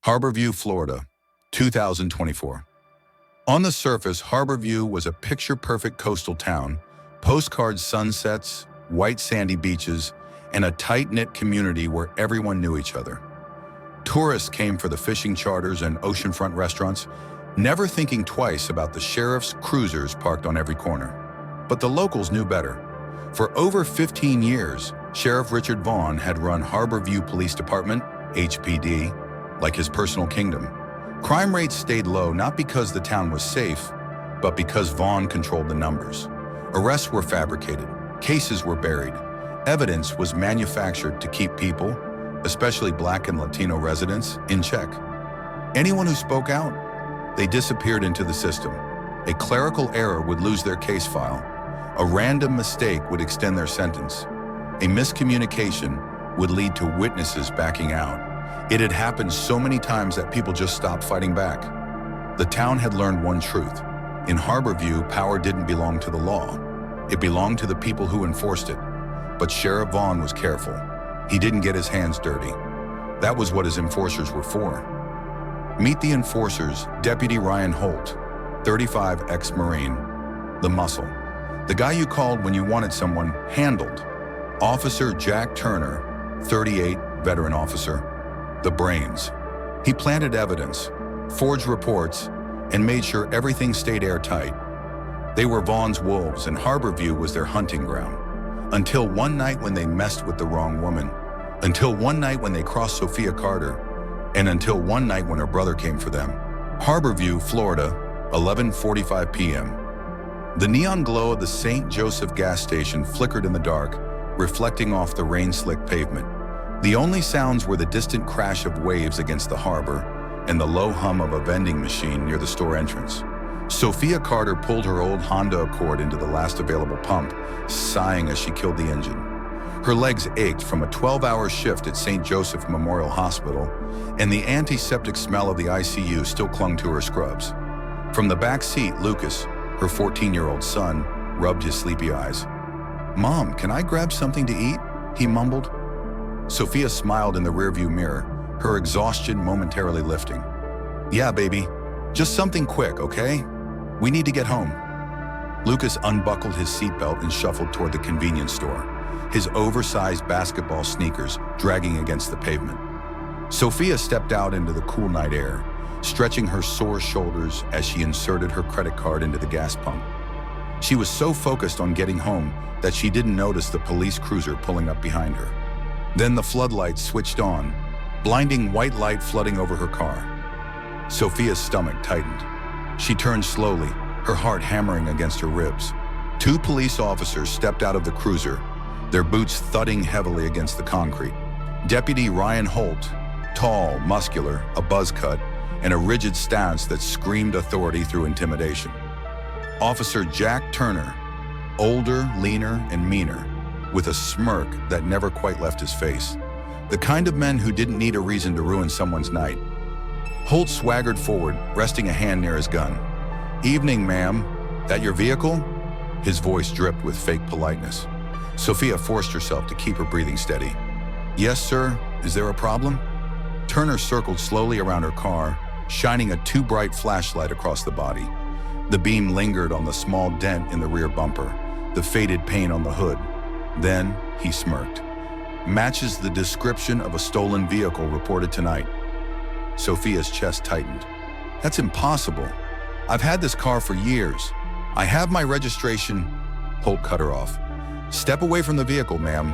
Harborview, Florida, 2024. On the surface, Harborview was a picture-perfect coastal town, postcard sunsets, white sandy beaches, and a tight-knit community where everyone knew each other. Tourists came for the fishing charters and oceanfront restaurants, never thinking twice about the sheriff's cruisers parked on every corner. But the locals knew better. For over 15 years, Sheriff Richard Vaughn had run Harborview Police Department, HPD, like his personal kingdom. Crime rates stayed low not because the town was safe, but because Vaughn controlled the numbers. Arrests were fabricated, cases were buried, evidence was manufactured to keep people, especially Black and Latino residents, in check. Anyone who spoke out, they disappeared into the system. A clerical error would lose their case file. A random mistake would extend their sentence. A miscommunication would lead to witnesses backing out. It had happened so many times that people just stopped fighting back. The town had learned one truth. In Harborview, power didn't belong to the law. It belonged to the people who enforced it. But Sheriff Vaughn was careful. He didn't get his hands dirty. That was what his enforcers were for. Meet the enforcers, Deputy Ryan Holt, 35 ex-Marine, the muscle. The guy you called when you wanted someone handled. Officer Jack Turner, 38, veteran officer, the brains. He planted evidence, forged reports, and made sure everything stayed airtight. They were Vaughn's wolves, and Harborview was their hunting ground. Until one night when they messed with the wrong woman. Until one night when they crossed Sophia Carter. And until one night when her brother came for them. Harborview, Florida, 11:45 p.m. The neon glow of the St. Joseph gas station flickered in the dark, reflecting off the rain-slick pavement. The only sounds were the distant crash of waves against the harbor and the low hum of a vending machine near the store entrance. Sophia Carter pulled her old Honda Accord into the last available pump, sighing as she killed the engine. Her legs ached from a 12-hour shift at St. Joseph Memorial Hospital, and the antiseptic smell of the ICU still clung to her scrubs. From the back seat, Lucas, her 14-year-old son, rubbed his sleepy eyes. "Mom, can I grab something to eat?" he mumbled. Sophia smiled in the rearview mirror, her exhaustion momentarily lifting. "Yeah, baby. Just something quick, okay? We need to get home." Lucas unbuckled his seatbelt and shuffled toward the convenience store, his oversized basketball sneakers dragging against the pavement. Sophia stepped out into the cool night air, stretching her sore shoulders as she inserted her credit card into the gas pump. She was so focused on getting home that she didn't notice the police cruiser pulling up behind her. Then the floodlights switched on, blinding white light flooding over her car. Sophia's stomach tightened. She turned slowly, her heart hammering against her ribs. Two police officers stepped out of the cruiser, their boots thudding heavily against the concrete. Deputy Ryan Holt, tall, muscular, a buzz cut, and a rigid stance that screamed authority through intimidation. Officer Jack Turner, older, leaner, and meaner, with a smirk that never quite left his face. The kind of men who didn't need a reason to ruin someone's night. Holt swaggered forward, resting a hand near his gun. "Evening, ma'am. That your vehicle?" His voice dripped with fake politeness. Sophia forced herself to keep her breathing steady. "Yes, sir. Is there a problem?" Turner circled slowly around her car, shining a too bright flashlight across the body. The beam lingered on the small dent in the rear bumper, the faded paint on the hood. Then he smirked. "Matches the description of a stolen vehicle reported tonight." Sophia's chest tightened. "That's impossible. I've had this car for years. I have my registration." Holt cut her off. "Step away from the vehicle, ma'am."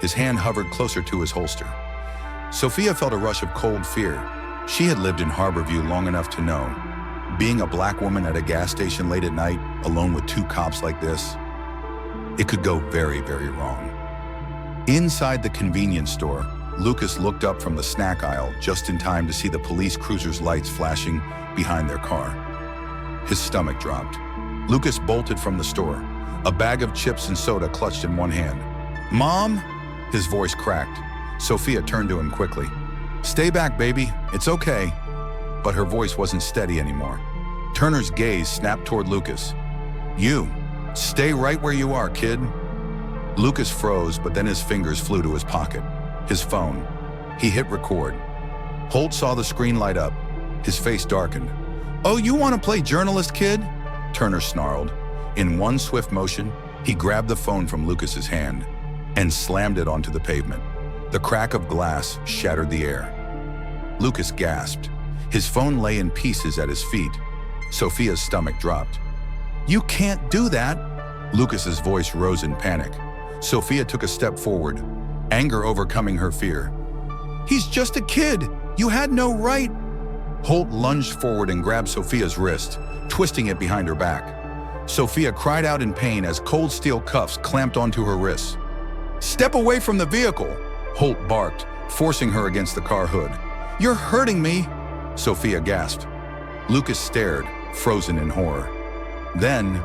His hand hovered closer to his holster. Sophia felt a rush of cold fear. She had lived in Harborview long enough to know. Being a black woman at a gas station late at night, alone with two cops like this, it could go very, very wrong. Inside the convenience store, Lucas looked up from the snack aisle just in time to see the police cruiser's lights flashing behind their car. His stomach dropped. Lucas bolted from the store, a bag of chips and soda clutched in one hand. "Mom?" His voice cracked. Sophia turned to him quickly. "Stay back, baby. It's okay." But her voice wasn't steady anymore. Turner's gaze snapped toward Lucas. "You, stay right where you are, kid." Lucas froze, but then his fingers flew to his pocket. His phone. He hit record. Holt saw the screen light up. His face darkened. "Oh, you want to play journalist, kid?" Turner snarled. In one swift motion, he grabbed the phone from Lucas's hand and slammed it onto the pavement. The crack of glass shattered the air. Lucas gasped. His phone lay in pieces at his feet. Sophia's stomach dropped. "You can't do that!" Lucas's voice rose in panic. Sophia took a step forward, anger overcoming her fear. "He's just a kid! You had no right!" Holt lunged forward and grabbed Sophia's wrist, twisting it behind her back. Sophia cried out in pain as cold steel cuffs clamped onto her wrists. "Step away from the vehicle!" Holt barked, forcing her against the car hood. "You're hurting me!" Sophia gasped. Lucas stared, frozen in horror. Then,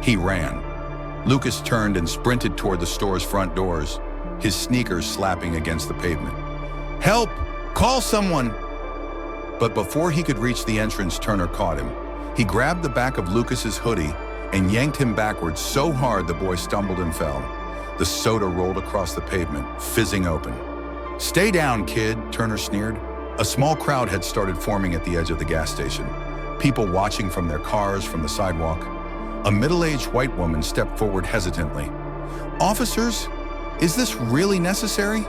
he ran. Lucas turned and sprinted toward the store's front doors, his sneakers slapping against the pavement. "Help! Call someone!" But before he could reach the entrance, Turner caught him. He grabbed the back of Lucas's hoodie and yanked him backwards so hard the boy stumbled and fell. The soda rolled across the pavement, fizzing open. "Stay down, kid," Turner sneered. A small crowd had started forming at the edge of the gas station, people watching from their cars, from the sidewalk. A middle-aged white woman stepped forward hesitantly. "Officers, is this really necessary?"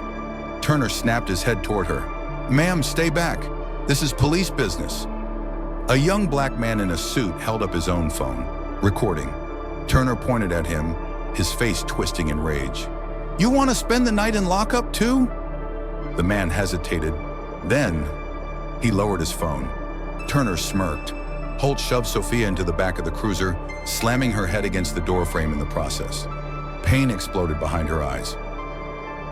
Turner snapped his head toward her. "Ma'am, stay back. This is police business." A young black man in a suit held up his own phone, recording. Turner pointed at him, his face twisting in rage. "You want to spend the night in lockup too?" The man hesitated. Then, he lowered his phone. Turner smirked. Holt shoved Sophia into the back of the cruiser, slamming her head against the doorframe in the process. Pain exploded behind her eyes.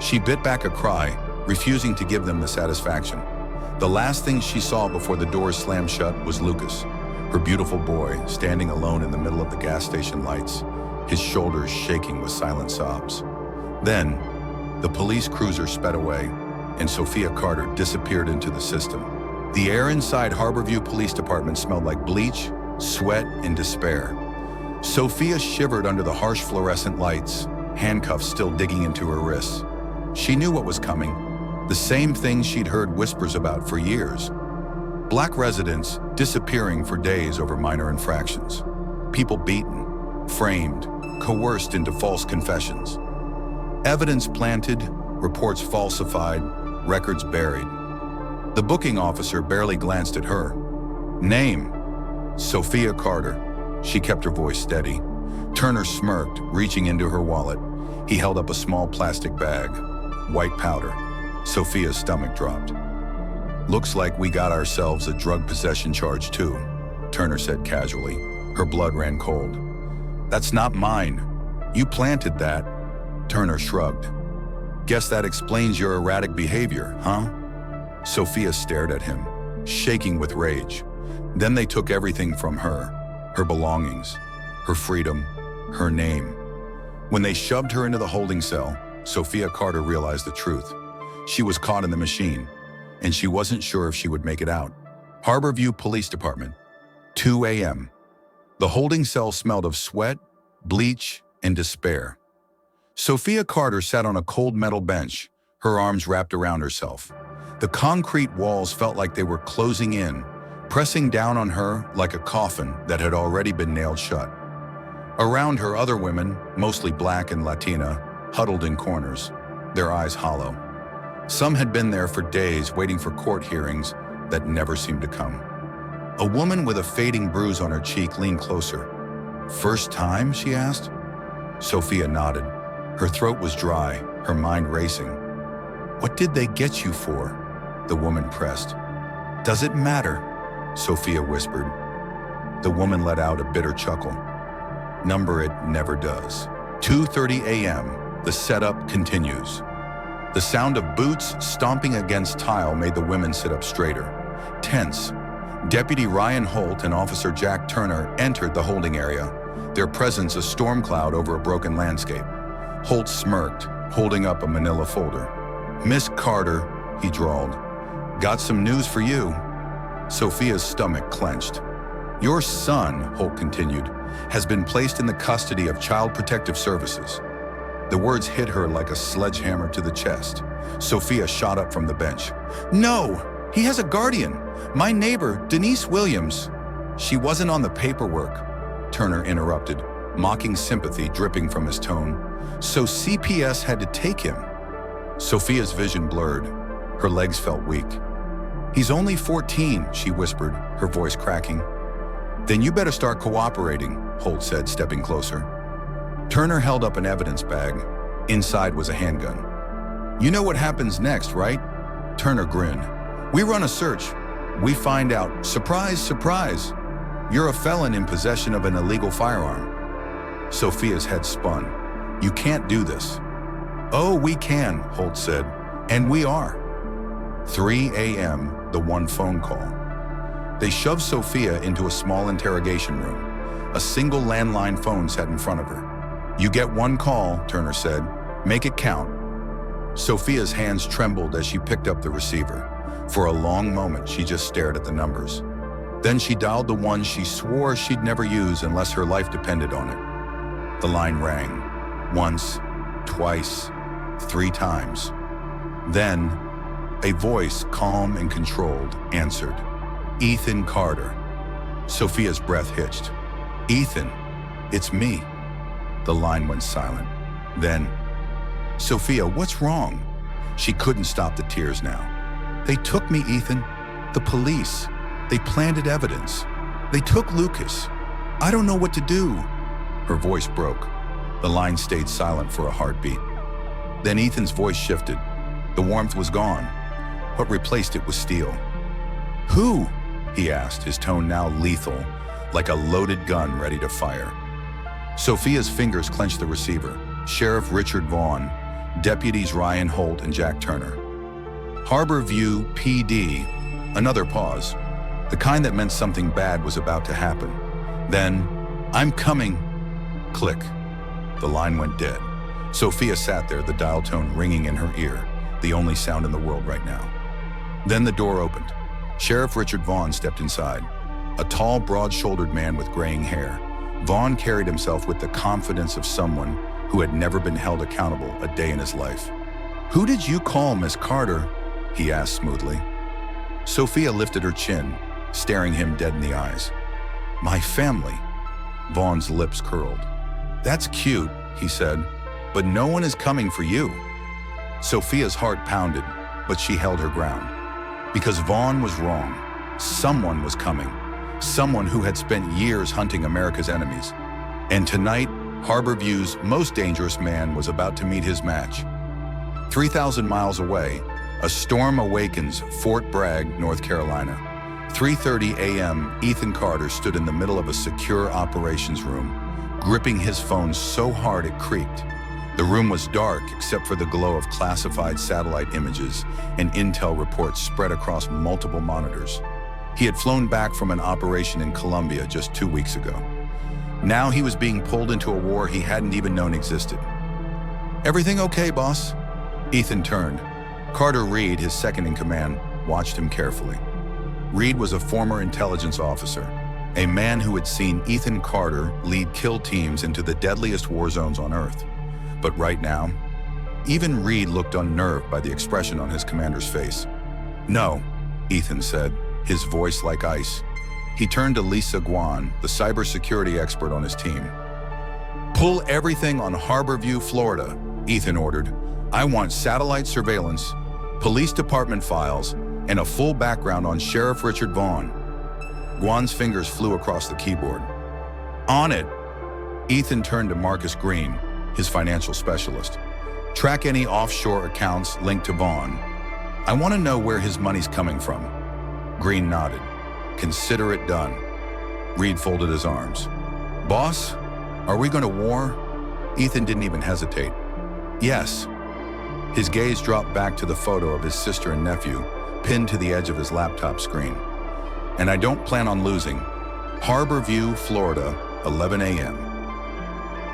She bit back a cry, refusing to give them the satisfaction. The last thing she saw before the doors slammed shut was Lucas, her beautiful boy, standing alone in the middle of the gas station lights, his shoulders shaking with silent sobs. Then, the police cruiser sped away, and Sophia Carter disappeared into the system. The air inside Harborview Police Department smelled like bleach, sweat, and despair. Sophia shivered under the harsh fluorescent lights, handcuffs still digging into her wrists. She knew what was coming, the same thing she'd heard whispers about for years. Black residents disappearing for days over minor infractions. People beaten, framed, coerced into false confessions. Evidence planted, reports falsified, records buried. The booking officer barely glanced at her. "Name?" "Sophia Carter." She kept her voice steady. Turner smirked, reaching into her wallet. He held up a small plastic bag. White powder. Sophia's stomach dropped. "Looks like we got ourselves a drug possession charge too," Turner said casually. Her blood ran cold. "That's not mine. You planted that." Turner shrugged. "Guess that explains your erratic behavior, huh?" Sophia stared at him, shaking with rage. Then they took everything from her belongings, her freedom, her name. When they shoved her into the holding cell, Sophia Carter realized the truth. She was caught in the machine, and she wasn't sure if she would make it out. Harborview Police Department, 2 a.m. The holding cell smelled of sweat, bleach, and despair. Sophia Carter sat on a cold metal bench, her arms wrapped around herself. The concrete walls felt like they were closing in, pressing down on her like a coffin that had already been nailed shut. Around her, other women, mostly black and Latina, huddled in corners, their eyes hollow. Some had been there for days, waiting for court hearings that never seemed to come. A woman with a fading bruise on her cheek leaned closer. "First time?" she asked. Sophia nodded. Her throat was dry, her mind racing. "What did they get you for?" the woman pressed. "Does it matter?" Sophia whispered. The woman let out a bitter chuckle. "Number it never does." 2:30 a.m. The setup continues. The sound of boots stomping against tile made the women sit up straighter. Tense, Deputy Ryan Holt and Officer Jack Turner entered the holding area, their presence a storm cloud over a broken landscape. Holt smirked, holding up a manila folder. "Miss Carter," he drawled, "got some news for you." Sophia's stomach clenched. "Your son," Holt continued, "has been placed in the custody of Child Protective Services." The words hit her like a sledgehammer to the chest. Sophia shot up from the bench. "No!" He has a guardian. My neighbor, Denise Williams. She wasn't on the paperwork, Turner interrupted, mocking sympathy dripping from his tone. So CPS had to take him. Sophia's vision blurred. Her legs felt weak. He's only 14, she whispered, her voice cracking. Then you better start cooperating, Holt said, stepping closer. Turner held up an evidence bag. Inside was a handgun. You know what happens next, right? Turner grinned. We run a search. We find out, surprise, surprise, you're a felon in possession of an illegal firearm. Sophia's head spun. You can't do this. Oh, we can, Holt said, and we are. 3 a.m., the one phone call. They shoved Sophia into a small interrogation room. A single landline phone sat in front of her. You get one call, Turner said. Make it count. Sophia's hands trembled as she picked up the receiver. For a long moment, she just stared at the numbers. Then she dialed the one she swore she'd never use unless her life depended on it. The line rang. Once, twice, 3 times. Then, a voice, calm and controlled, answered. Ethan Carter. Sophia's breath hitched. Ethan, it's me. The line went silent. Then, Sophia, what's wrong? She couldn't stop the tears now. They took me, Ethan. The police. They planted evidence. They took Lucas. I don't know what to do. Her voice broke. The line stayed silent for a heartbeat. Then Ethan's voice shifted. The warmth was gone. What replaced it was steel. Who? He asked, his tone now lethal, like a loaded gun ready to fire. Sophia's fingers clenched the receiver. Sheriff Richard Vaughn, Deputies Ryan Holt and Jack Turner. Harborview PD. Another pause. The kind that meant something bad was about to happen. Then, I'm coming. Click. The line went dead. Sophia sat there, the dial tone ringing in her ear, the only sound in the world right now. Then the door opened. Sheriff Richard Vaughn stepped inside. A tall, broad-shouldered man with graying hair. Vaughn carried himself with the confidence of someone who had never been held accountable a day in his life. Who did you call, Miss Carter? He asked smoothly. Sophia lifted her chin, staring him dead in the eyes. My family. Vaughn's lips curled. That's cute, he said, but no one is coming for you. Sophia's heart pounded, but she held her ground. Because Vaughn was wrong. Someone was coming. Someone who had spent years hunting America's enemies. And tonight, Harborview's most dangerous man was about to meet his match. 3,000 miles away, a storm awakens Fort Bragg, North Carolina. 3:30 a.m., Ethan Carter stood in the middle of a secure operations room, gripping his phone so hard it creaked. The room was dark except for the glow of classified satellite images and intel reports spread across multiple monitors. He had flown back from an operation in Colombia just 2 weeks ago. Now he was being pulled into a war he hadn't even known existed. Everything okay, boss? Ethan turned. Carter Reed, his second in command, watched him carefully. Reed was a former intelligence officer, a man who had seen Ethan Carter lead kill teams into the deadliest war zones on Earth. But right now, even Reed looked unnerved by the expression on his commander's face. No, Ethan said, his voice like ice. He turned to Lisa Guan, the cybersecurity expert on his team. Pull everything on Harborview, Florida, Ethan ordered. I want satellite surveillance, police department files, and a full background on Sheriff Richard Vaughn. Guan's fingers flew across the keyboard. On it! Ethan turned to Marcus Green, his financial specialist. Track any offshore accounts linked to Vaughn. I want to know where his money's coming from. Green nodded. Consider it done. Reed folded his arms. Boss, are we going to war? Ethan didn't even hesitate. Yes. His gaze dropped back to the photo of his sister and nephew, pinned to the edge of his laptop screen. And I don't plan on losing. Harborview, Florida, 11 a.m.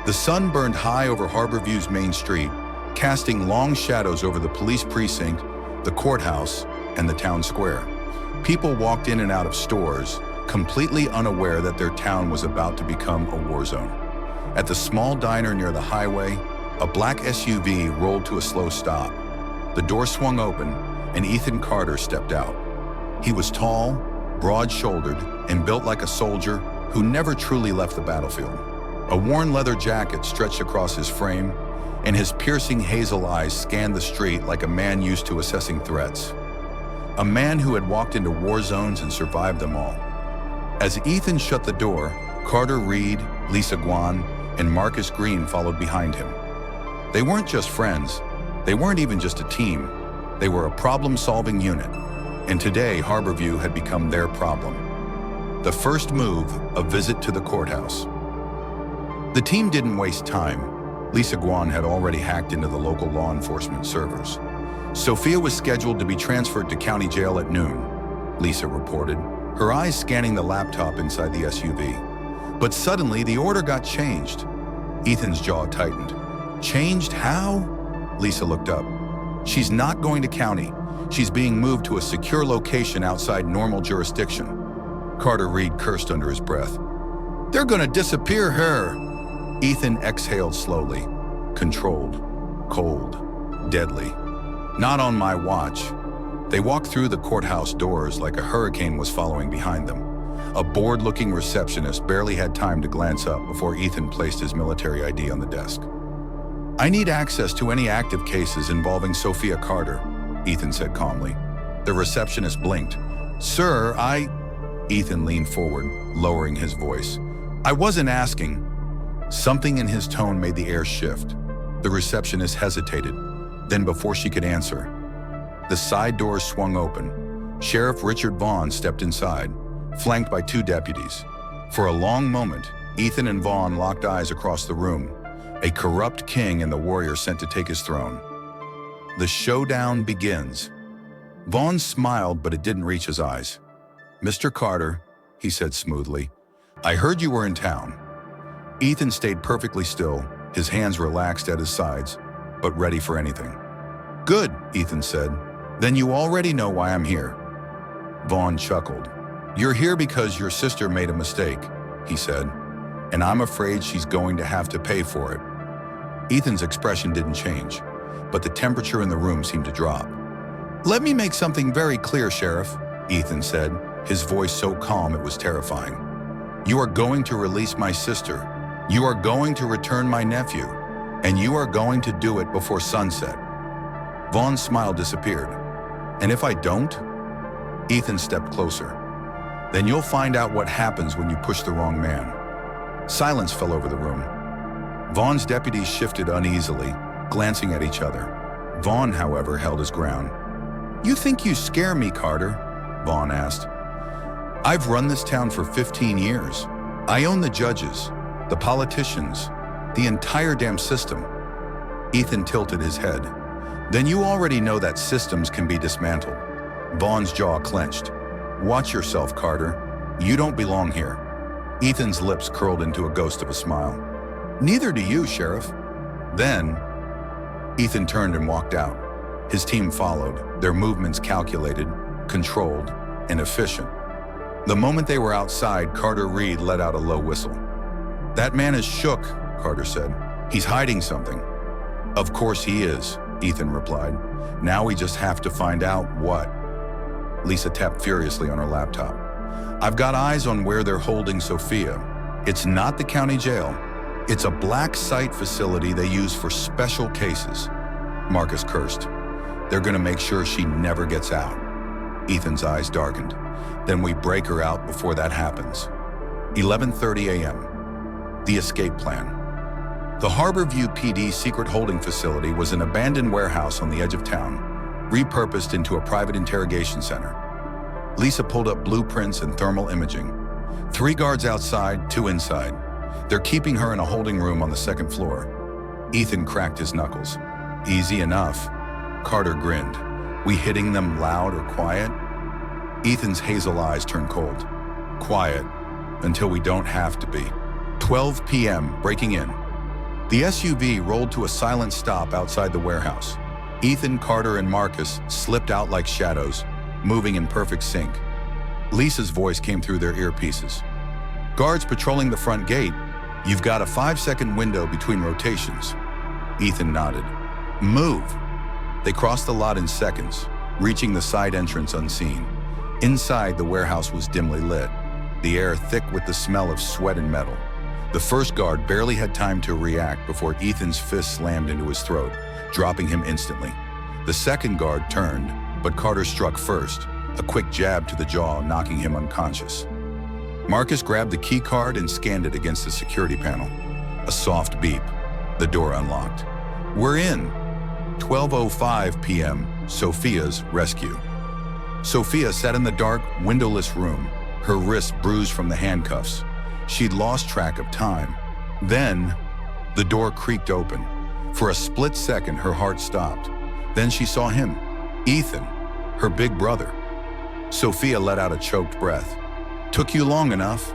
The sun burned high over Harborview's main street, casting long shadows over the police precinct, the courthouse, and the town square. People walked in and out of stores, completely unaware that their town was about to become a war zone. At the small diner near the highway, a black SUV rolled to a slow stop. The door swung open, and Ethan Carter stepped out. He was tall, broad-shouldered, and built like a soldier who never truly left the battlefield. A worn leather jacket stretched across his frame, and his piercing hazel eyes scanned the street like a man used to assessing threats. A man who had walked into war zones and survived them all. As Ethan shut the door, Carter Reed, Lisa Guan, and Marcus Green followed behind him. They weren't just friends. They weren't even just a team. They were a problem-solving unit. And today, Harborview had become their problem. The first move, a visit to the courthouse. The team didn't waste time. Lisa Guan had already hacked into the local law enforcement servers. Sophia was scheduled to be transferred to county jail at noon, Lisa reported, her eyes scanning the laptop inside the SUV. But suddenly, the order got changed. Ethan's jaw tightened. Changed how? Lisa looked up. She's not going to county. She's being moved to a secure location outside normal jurisdiction. Carter Reed cursed under his breath. They're gonna disappear her. Ethan exhaled slowly, controlled, cold, deadly. Not on my watch. They walked through the courthouse doors like a hurricane was following behind them. A bored-looking receptionist barely had time to glance up before Ethan placed his military ID on the desk. I need access to any active cases involving Sophia Carter, Ethan said calmly. The receptionist blinked. Sir, Ethan leaned forward, lowering his voice. I wasn't asking. Something in his tone made the air shift. The receptionist hesitated. Then before she could answer, the side doors swung open. Sheriff Richard Vaughn stepped inside, flanked by two deputies. For a long moment, Ethan and Vaughn locked eyes across the room, a corrupt king and the warrior sent to take his throne. The showdown begins. Vaughn smiled, but it didn't reach his eyes. Mr. Carter, he said smoothly, I heard you were in town. Ethan stayed perfectly still, his hands relaxed at his sides, but ready for anything. Good, Ethan said. Then you already know why I'm here. Vaughn chuckled. You're here because your sister made a mistake, he said, and I'm afraid she's going to have to pay for it. Ethan's expression didn't change, but the temperature in the room seemed to drop. Let me make something very clear, Sheriff, Ethan said, his voice so calm it was terrifying. You are going to release my sister. You are going to return my nephew, and you are going to do it before sunset. Vaughn's smile disappeared. And if I don't? Ethan stepped closer. Then you'll find out what happens when you push the wrong man. Silence fell over the room. Vaughn's deputies shifted uneasily, glancing at each other. Vaughn, however, held his ground. You think you scare me, Carter? Vaughn asked. I've run this town for 15 years. I own the judges, the politicians, the entire damn system. Ethan tilted his head. Then you already know that systems can be dismantled. Vaughn's jaw clenched. Watch yourself, Carter. You don't belong here. Ethan's lips curled into a ghost of a smile. Neither do you, Sheriff. Then, Ethan turned and walked out. His team followed, their movements calculated, controlled, and efficient. The moment they were outside, Carter Reed let out a low whistle. That man is shook, Carter said. He's hiding something. Of course he is, Ethan replied. Now we just have to find out what. Lisa tapped furiously on her laptop. I've got eyes on where they're holding Sophia. It's not the county jail. It's a black site facility they use for special cases. Marcus cursed. They're gonna make sure she never gets out. Ethan's eyes darkened. Then we break her out before that happens. 11:30 a.m. The escape plan. The Harborview PD secret holding facility was an abandoned warehouse on the edge of town, repurposed into a private interrogation center. Lisa pulled up blueprints and thermal imaging. 3 guards outside, 2 inside. They're keeping her in a holding room on the 2nd floor. Ethan cracked his knuckles. Easy enough. Carter grinned. We hitting them loud or quiet? Ethan's hazel eyes turned cold. Quiet, until we don't have to be. 12 p.m., breaking in. The SUV rolled to a silent stop outside the warehouse. Ethan, Carter, and Marcus slipped out like shadows, moving in perfect sync. Lisa's voice came through their earpieces. Guards patrolling the front gate, you've got a 5-second window between rotations. Ethan nodded. Move. They crossed the lot in seconds, reaching the side entrance unseen. Inside, the warehouse was dimly lit, the air thick with the smell of sweat and metal. The first guard barely had time to react before Ethan's fist slammed into his throat, dropping him instantly. The second guard turned, but Carter struck first, a quick jab to the jaw, knocking him unconscious. Marcus grabbed the key card and scanned it against the security panel. A soft beep. The door unlocked. "We're in." 12:05 p.m., Sophia's rescue. Sophia sat in the dark, windowless room, her wrists bruised from the handcuffs. She'd lost track of time. Then, the door creaked open. For a split second, her heart stopped. Then she saw him, Ethan, her big brother. Sophia let out a choked breath. "Took you long enough?"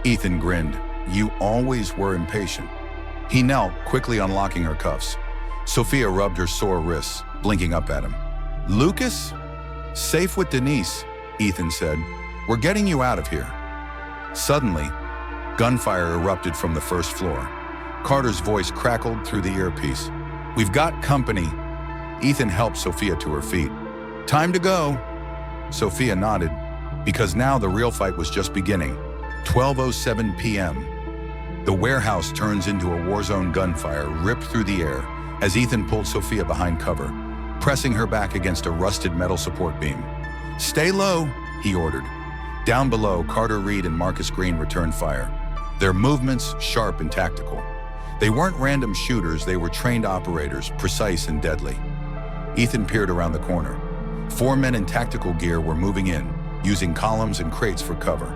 Ethan grinned. "You always were impatient." He knelt, quickly unlocking her cuffs. Sophia rubbed her sore wrists, blinking up at him. "Lucas?" "Safe with Denise," Ethan said. "We're getting you out of here." Suddenly, gunfire erupted from the first floor. Carter's voice crackled through the earpiece. "We've got company." Ethan helped Sophia to her feet. "Time to go." Sophia nodded, because now the real fight was just beginning. 12:07 p.m. The warehouse turns into a war-zone. Gunfire ripped through the air as Ethan pulled Sophia behind cover, pressing her back against a rusted metal support beam. "Stay low," he ordered. Down below, Carter Reed and Marcus Green returned fire, their movements sharp and tactical. They weren't random shooters, they were trained operators, precise and deadly. Ethan peered around the corner. 4 men in tactical gear were moving in, using columns and crates for cover.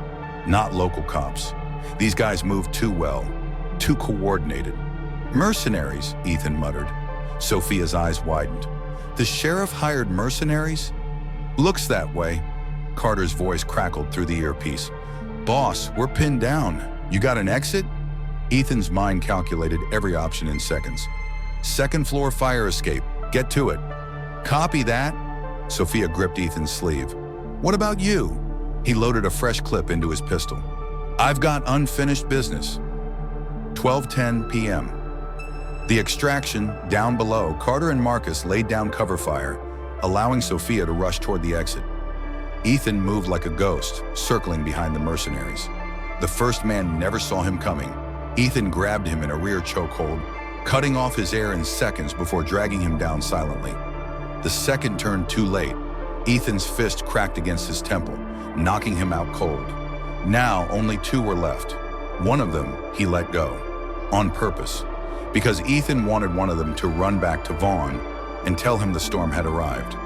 Not local cops. These guys moved too well, too coordinated. "Mercenaries," Ethan muttered. Sophia's eyes widened. "The sheriff hired mercenaries?" "Looks that way." Carter's voice crackled through the earpiece. "Boss, we're pinned down. You got an exit?" Ethan's mind calculated every option in seconds. "Second floor fire escape. Get to it." "Copy that." Sophia gripped Ethan's sleeve. "What about you?" He loaded a fresh clip into his pistol. "I've got unfinished business." 12:10 p.m. The extraction, down below, Carter and Marcus laid down cover fire, allowing Sophia to rush toward the exit. Ethan moved like a ghost, circling behind the mercenaries. The first man never saw him coming. Ethan grabbed him in a rear chokehold, cutting off his air in seconds before dragging him down silently. The second turned too late. Ethan's fist cracked against his temple, knocking him out cold. Now only 2 were left. One of them he let go, on purpose, because Ethan wanted one of them to run back to Vaughn and tell him the storm had arrived.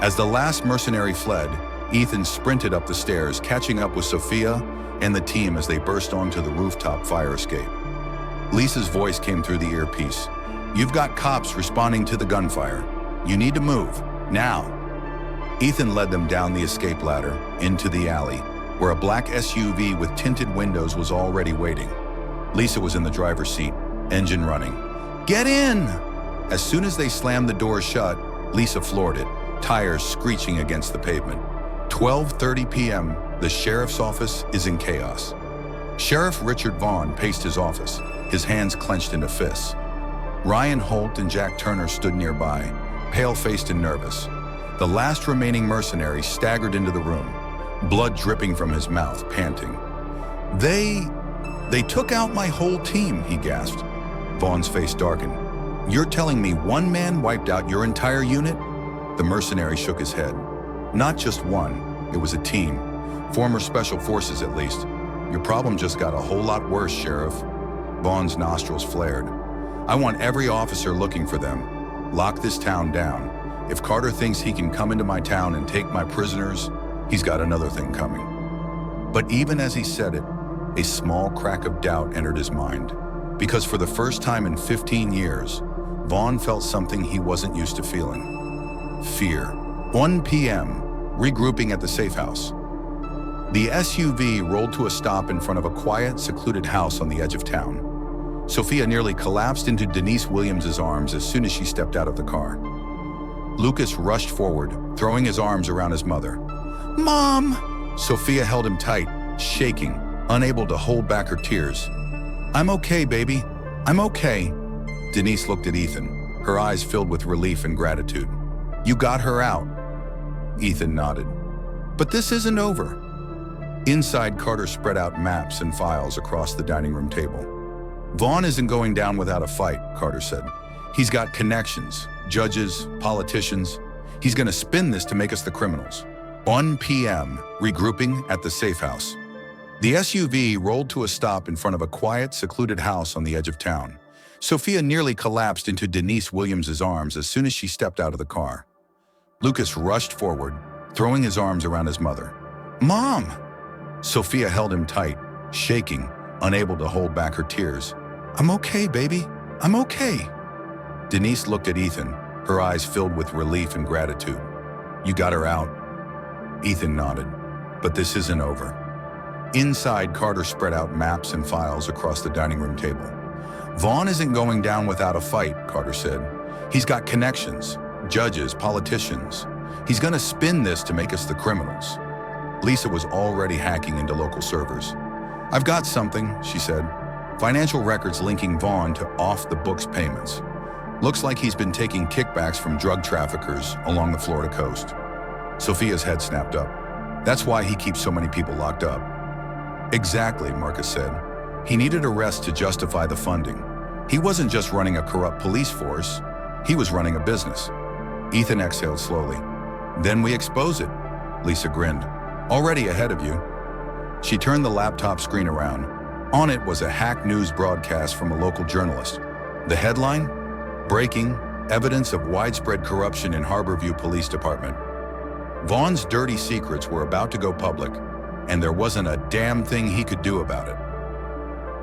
As the last mercenary fled, Ethan sprinted up the stairs, catching up with Sophia and the team as they burst onto the rooftop fire escape. Lisa's voice came through the earpiece. "You've got cops responding to the gunfire. You need to move, now." Ethan led them down the escape ladder, into the alley, where a black SUV with tinted windows was already waiting. Lisa was in the driver's seat, engine running. "Get in!" As soon as they slammed the door shut, Lisa floored it, tires screeching against the pavement. 12:30 p.m., the sheriff's office is in chaos. Sheriff Richard Vaughn paced his office, his hands clenched into fists. Ryan Holt and Jack Turner stood nearby, pale-faced and nervous. The last remaining mercenary staggered into the room, blood dripping from his mouth, panting. They took out my whole team," he gasped. Vaughn's face darkened. "You're telling me one man wiped out your entire unit?" The mercenary shook his head. "Not just one, it was a team. Former special forces, at least. Your problem just got a whole lot worse, Sheriff." Vaughn's nostrils flared. "I want every officer looking for them. Lock this town down. If Carter thinks he can come into my town and take my prisoners, he's got another thing coming." But even as he said it, a small crack of doubt entered his mind. Because for the first time in 15 years, Vaughn felt something he wasn't used to feeling. Fear. 1 p.m., regrouping at the safe house. The SUV rolled to a stop in front of a quiet, secluded house on the edge of town. Sophia nearly collapsed into Denise Williams's arms as soon as she stepped out of the car. Lucas rushed forward, throwing his arms around his mother. "Mom!" Sophia held him tight, shaking, unable to hold back her tears. "I'm okay, baby. I'm okay." Denise looked at Ethan, her eyes filled with relief and gratitude. "You got her out." Ethan nodded. But this isn't over. Inside, Carter spread out maps and files across the dining room table. Vaughn isn't going down without a fight, Carter said. He's got connections, judges, politicians. He's going to spin this to make us the criminals. 1 p.m., regrouping at the safe house. The SUV rolled to a stop in front of a quiet, secluded house on the edge of town. Sophia nearly collapsed into Denise Williams's arms as soon as she stepped out of the car. Lucas rushed forward, throwing his arms around his mother. "Mom!" Sophia held him tight, shaking, unable to hold back her tears. "I'm okay, baby. I'm okay." Denise looked at Ethan, her eyes filled with relief and gratitude. "You got her out?" Ethan nodded. "But this isn't over." Inside, Carter spread out maps and files across the dining room table. "Vaughn isn't going down without a fight," Carter said. "He's got connections, judges, politicians. He's going to spin this to make us the criminals." Lisa was already hacking into local servers. "I've got something," she said. "Financial records linking Vaughn to off-the-books payments. Looks like he's been taking kickbacks from drug traffickers along the Florida coast." Sophia's head snapped up. "That's why he keeps so many people locked up." "Exactly," Marcus said. "He needed arrests to justify the funding. He wasn't just running a corrupt police force. He was running a business." Ethan exhaled slowly. "Then we expose it." Lisa grinned. "Already ahead of you." She turned the laptop screen around. On it was a hack news broadcast from a local journalist. The headline? "Breaking: Evidence of Widespread Corruption in Harborview Police Department." Vaughn's dirty secrets were about to go public, and there wasn't a damn thing he could do about it.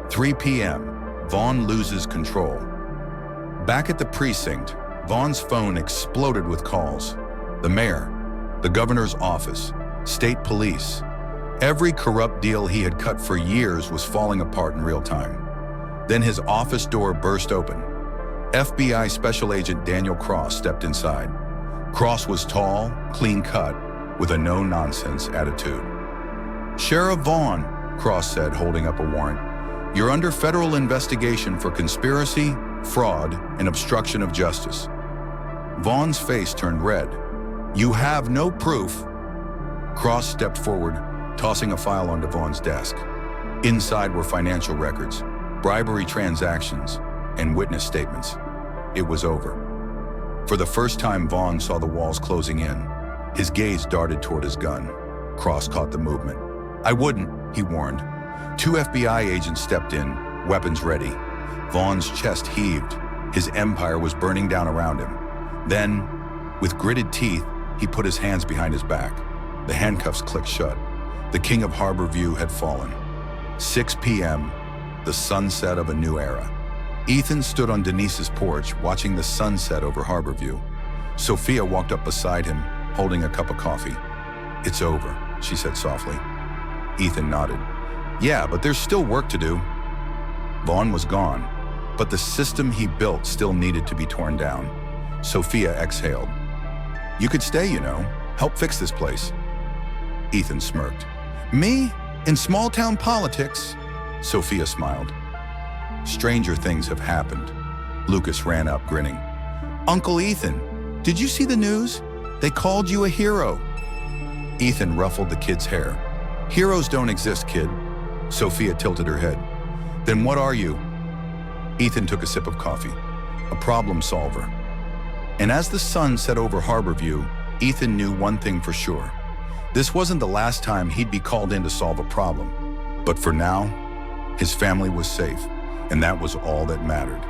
3 p.m. Vaughn loses control. Back at the precinct, Vaughn's phone exploded with calls. The mayor, the governor's office, state police. Every corrupt deal he had cut for years was falling apart in real time. Then his office door burst open. FBI Special Agent Daniel Cross stepped inside. Cross was tall, clean-cut, with a no-nonsense attitude. "Sheriff Vaughn," Cross said, holding up a warrant, "you're under federal investigation for conspiracy, fraud, and obstruction of justice." Vaughn's face turned red. "You have no proof." Cross stepped forward, tossing a file onto Vaughn's desk. Inside were financial records, bribery transactions, and witness statements. It was over. For the first time, Vaughn saw the walls closing in. His gaze darted toward his gun. Cross caught the movement. "I wouldn't," he warned. 2 FBI agents stepped in, weapons ready. Vaughn's chest heaved. His empire was burning down around him. Then, with gritted teeth, he put his hands behind his back. The handcuffs clicked shut. The king of Harborview had fallen. 6 p.m., the sunset of a new era. Ethan stood on Denise's porch, watching the sunset over Harborview. Sophia walked up beside him, holding a cup of coffee. "It's over," she said softly. Ethan nodded. "Yeah, but there's still work to do." Vaughn was gone, but the system he built still needed to be torn down. Sophia exhaled. "You could stay, you know, help fix this place." Ethan smirked. "Me? In small-town politics?" Sophia smiled. "Stranger things have happened." Lucas ran up, grinning. "Uncle Ethan, did you see the news? They called you a hero." Ethan ruffled the kid's hair. "Heroes don't exist, kid." Sophia tilted her head. "Then what are you?" Ethan took a sip of coffee. "A problem solver." And as the sun set over Harborview, Ethan knew one thing for sure. This wasn't the last time he'd be called in to solve a problem. But for now, his family was safe, and that was all that mattered.